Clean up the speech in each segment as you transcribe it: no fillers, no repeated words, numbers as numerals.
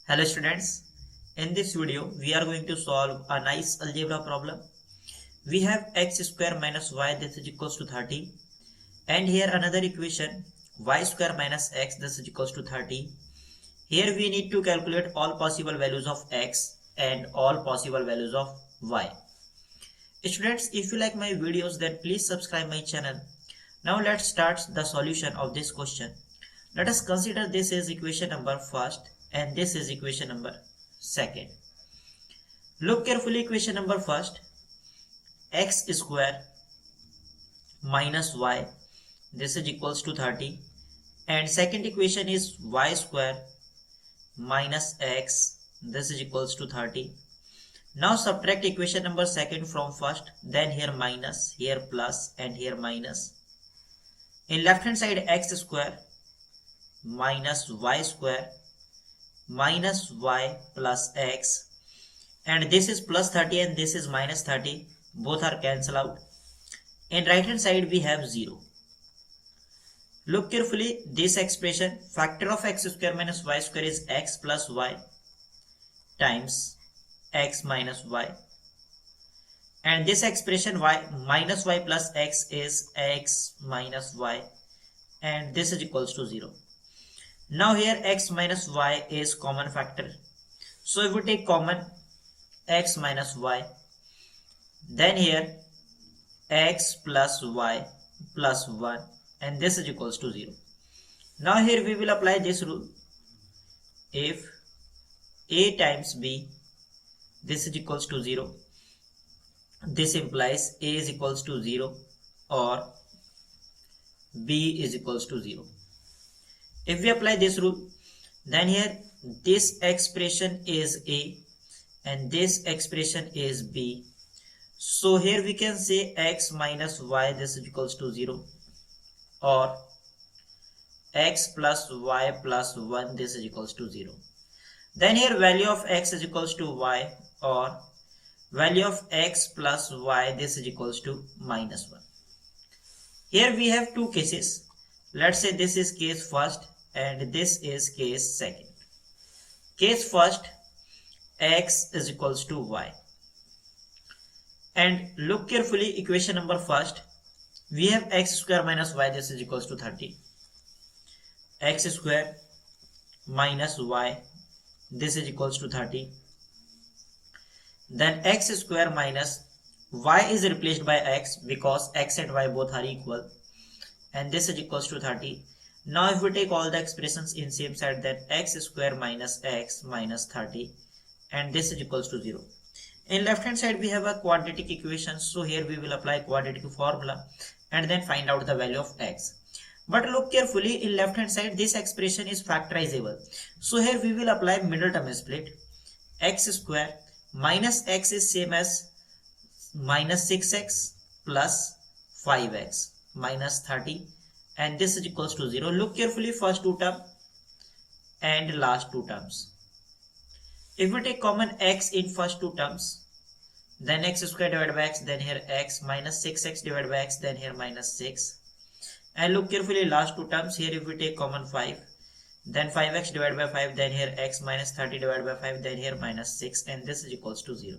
Hello students, in this video we are going to solve a nice algebra problem. We have x square minus y this is equals to 30 and here another equation y square minus x this is equals to 30. Here we need to calculate all possible values of x and all possible values of y. Students, if you like my videos then please subscribe my channel. Now let's start the solution of this question. Let us consider this is equation number first and this is equation number second. Look carefully equation number first, x square minus y this is equals to 30 and second equation is y square minus x this is equals to 30. Now subtract equation number second from first, then here minus, here plus and here minus. In left hand side x square minus y square minus y plus x and this is plus 30 and this is minus 30, both are cancelled out. In right hand side we have 0. Look carefully, this expression factor of x square minus y square is x plus y times x minus y and this expression y minus y plus x is x minus y and this is equals to 0. Now here x minus y is common factor. So if we take common x minus y, then here x plus y plus 1 and this is equals to 0. Now here we will apply this rule. If a times b this is equals to 0, this implies a is equals to 0 or b is equals to 0. If we apply this rule, then here this expression is a and this expression is b. So here we can say x minus y this is equals to 0 or x plus y plus 1 this is equals to 0. Then here value of x is equals to y or value of x plus y this is equals to minus 1. Here we have two cases. Let's say this is case first and this is case second. Case first, x is equals to y. And look carefully equation number first. We have x square minus y this is equals to 30. X square minus y this is equals to 30. Then x square minus y is replaced by x because x and y both are equal and this is equals to 30. Now if we take all the expressions in same side, then x square minus x minus 30 and this is equals to 0. In left hand side we have a quadratic equation, so here we will apply quadratic formula and then find out the value of x. But look carefully, in left hand side this expression is factorizable. So here we will apply middle term split. X square minus x is same as minus 6x plus 5x minus 30 and this is equals to 0. Look carefully, first two term and last two terms. If we take common x in first two terms, then x square divided by x, then here x minus 6x divided by x, then here minus 6. And look carefully last two terms, here if we take common 5, then 5x divided by 5, then here x minus 30 divided by 5, then here minus 6 and this is equals to 0.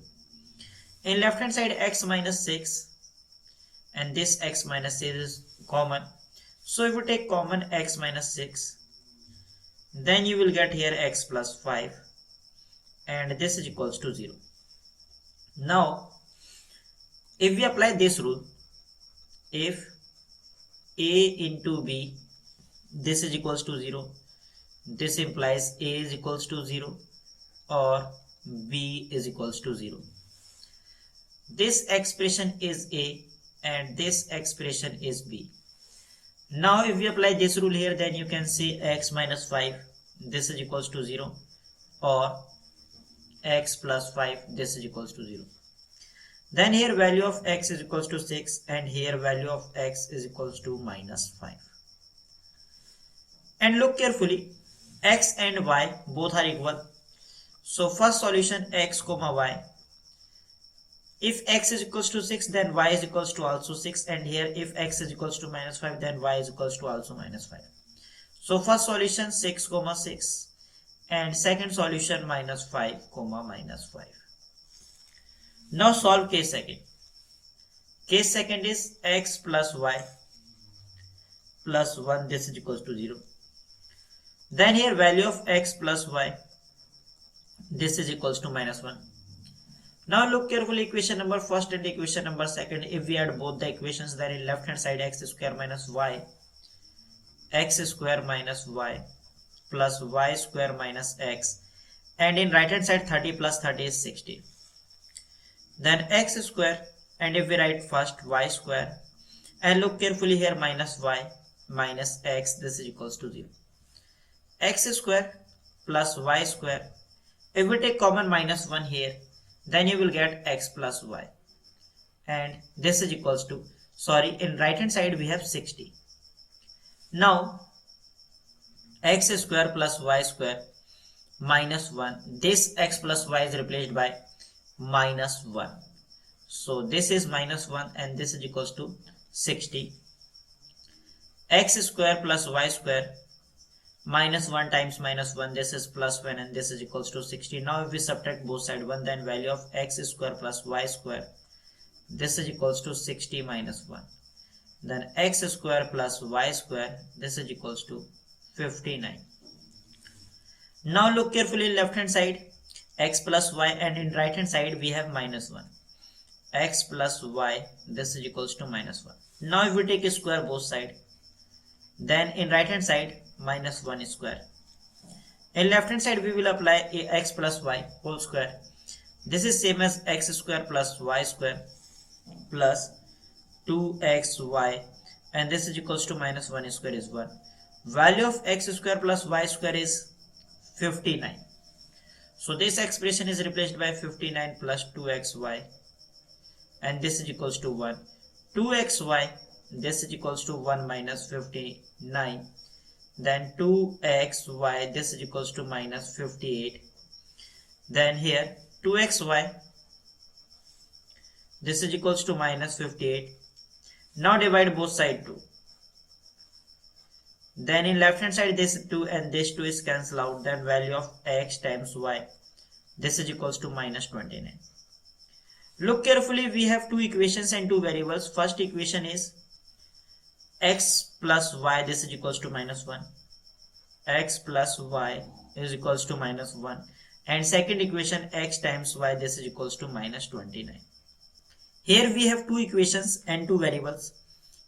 In left hand side x minus 6 and this x minus 6 is common. So if we take common x minus 6, then you will get here x plus 5 and this is equals to 0. Now if we apply this rule, if a into b this is equals to 0, this implies a is equals to 0 or b is equals to 0. This expression is a and this expression is b. Now if we apply this rule here, then you can say x minus 5 this is equals to 0 or x plus 5 this is equals to 0. Then here value of x is equals to 6 and here value of x is equals to minus 5. And look carefully, x and y both are equal. So first solution x comma y. If x is equals to 6, then y is equals to also 6, and here if x is equals to minus 5, then y is equals to also minus 5. So first solution 6 comma 6 and second solution -5, -5. Now solve case second. Case second is x plus y plus 1, this is equals to 0. Then here value of x plus y, this is equals to -1. Now look carefully, equation number first and equation number second. If we add both the equations, then in left hand side x square minus y, x square minus y plus y square minus x, and in right hand side 30 plus 30 is 60. Then x square, and if we write first y square, and look carefully here, minus y minus x, this is equals to 0. X square plus y square, if we take common -1 here, then you will get x plus y, and this is equals to, in right hand side we have 60. Now x square plus y square -1, this x plus y is replaced by -1, so this is -1 and this is equals to 60. X square plus y square -1 times -1, this is +1 and this is equals to 60. Now if we subtract both side 1, then value of x square plus y square, this is equals to 60 minus 1. Then x square plus y square, this is equals to 59. Now look carefully in left hand side, x plus y, and in right hand side we have -1. X plus y, this is equals to -1. Now if we take a square both side, then in right hand side -1 square. In left hand side we will apply a x plus y whole square. This is same as x square plus y square plus 2xy, and this is equals to -1 square is 1. Value of x square plus y square is 59. So this expression is replaced by 59 plus 2xy, and this is equals to 1. 2xy, this is equals to 1 minus 59. Then 2xy, this is equals to -58. Then here 2xy, this is equals to -58. Now divide both side 2. Then in left hand side this 2 and this 2 is cancelled out. Then value of x times y, this is equals to -29. Look carefully, we have two equations and two variables. First equation is x plus y, this is equals to -1. X plus y is equals to -1. And second equation x times y, this is equals to -29. Here we have two equations and two variables.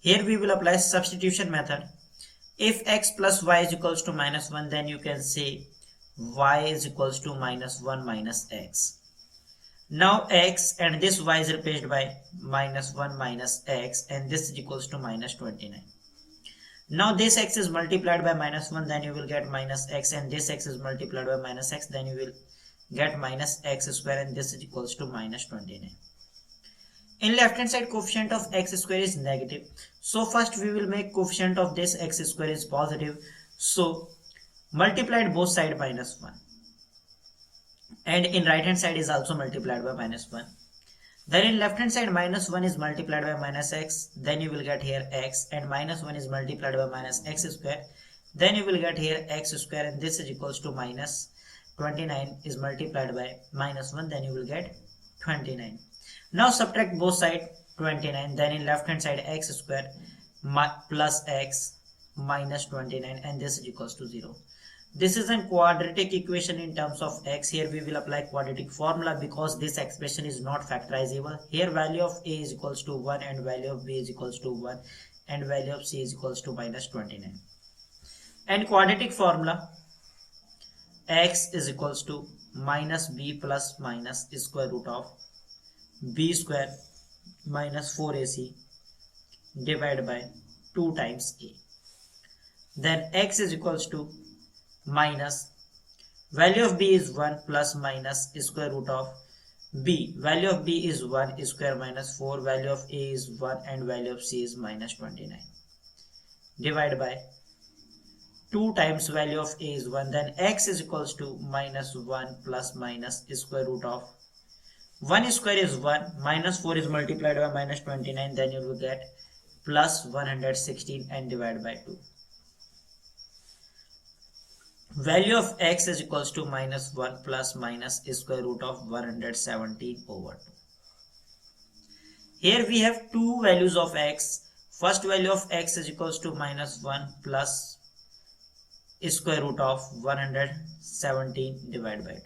Here we will apply substitution method. If x plus y is equals to -1, then you can say y is equals to -1 minus x. Now x and this y is replaced by -1 minus x, and this is equals to -29. Now this x is multiplied by -1, then you will get -x, and this x is multiplied by -x, then you will get -x square, and this is equals to -29. In left hand side, coefficient of x square is negative. So first we will make coefficient of this x square is positive. So multiplied both side -1. And in right hand side is also multiplied by -1. Then in left hand side -1 is multiplied by -x. Then you will get here x, and -1 is multiplied by -x square. Then you will get here x square, and this is equals to -29 is multiplied by -1. Then you will get 29. Now subtract both side 29. Then in left hand side x square plus x minus 29, and this is equals to 0. This is a quadratic equation in terms of x. Here we will apply quadratic formula because this expression is not factorizable. Here value of a is equals to 1, and value of b is equals to 1, and value of c is equals to -29. And quadratic formula, x is equals to -b plus minus square root of b square minus 4ac divided by 2 times a. Then x is equals to minus value of b is 1 plus minus square root of b. Value of b is 1 square minus 4. Value of a is 1, and value of c is -29. Divided by 2 times value of a is 1. Then x is equals to -1 plus minus square root of 1 square is 1, -4 is multiplied by -29, then you will get plus 116 and divided by 2. value of x is equals to minus 1 plus minus square root of 117 over 2. Here we have two values of x. First value of x is equals to minus 1 plus square root of 117 divided by 2.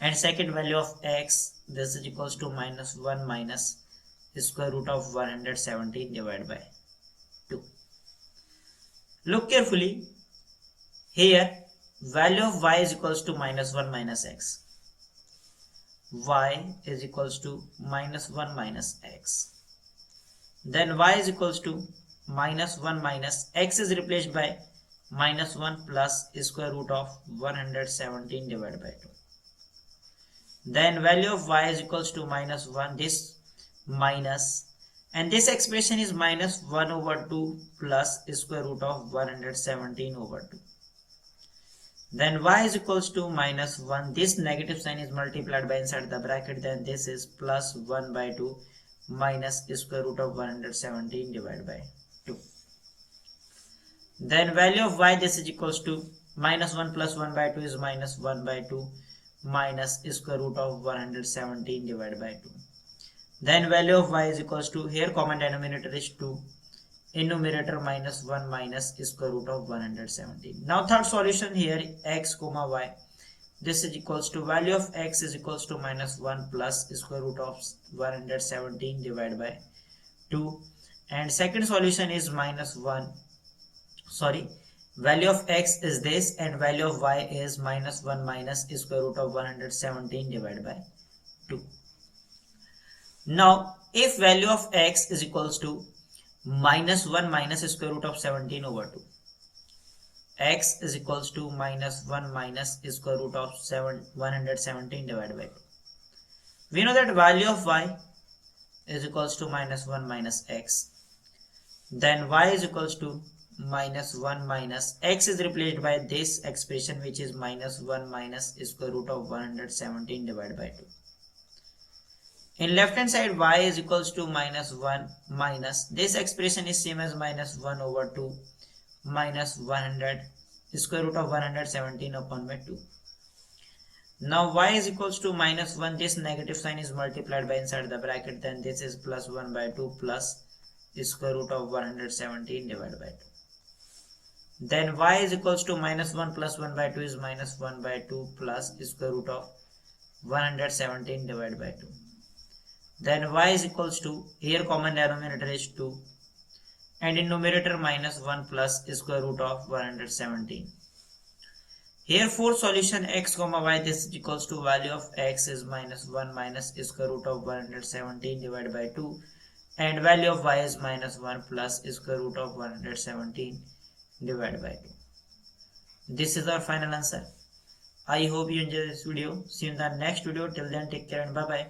And second value of x, this is equals to minus 1 minus square root of 117 divided by 2. Look carefully. Here value of y is equals to minus 1 minus x. Y is equals to minus 1 minus x. Then y is equals to minus 1 minus x is replaced by minus 1 plus square root of 117 divided by 2. Then value of y is equals to minus 1, this minus, and this expression is minus 1 over 2 plus square root of 117 over 2. Then y is equals to minus 1, this negative sign is multiplied by inside the bracket, then this is plus 1 by 2 minus square root of 117 divided by 2. Then value of y, this is equals to minus 1 plus 1 by 2 is minus 1 by 2 minus square root of 117 divided by 2. Then value of y is equals to, here common denominator is 2, in numerator minus 1 minus square root of 117. Now third solution here, x comma y, this is equals to value of x is equals to minus 1 plus square root of 117 divided by 2. And second solution is minus 1, value of x is this and value of y is minus 1 minus square root of 117 divided by 2. Now if value of x is equals to minus 1 minus square root of 17 over 2, x is equals to minus 1 minus square root of 117 divided by 2. We know that value of y is equals to minus 1 minus x. Then y is equals to minus 1 minus x is replaced by this expression which is minus 1 minus square root of 117 divided by 2. In left hand side y is equals to minus 1 minus this expression is same as minus 1 over 2 minus 100 square root of 117 upon by 2. Now y is equals to minus 1, this negative sign is multiplied by inside the bracket, then this is plus 1 by 2 plus square root of 117 divided by 2. Then y is equals to minus 1 plus 1 by 2 is minus 1 by 2 plus square root of 117 divided by 2. Then y is equals to, here common denominator is 2 and in numerator minus 1 plus square root of 117. Here fourth solution x comma y, this is equals to value of x is minus 1 minus square root of 117 divided by 2 and value of y is minus 1 plus square root of 117 divided by 2. This is our final answer. I hope you enjoyed this video. See you in the next video. Till then, take care and bye bye.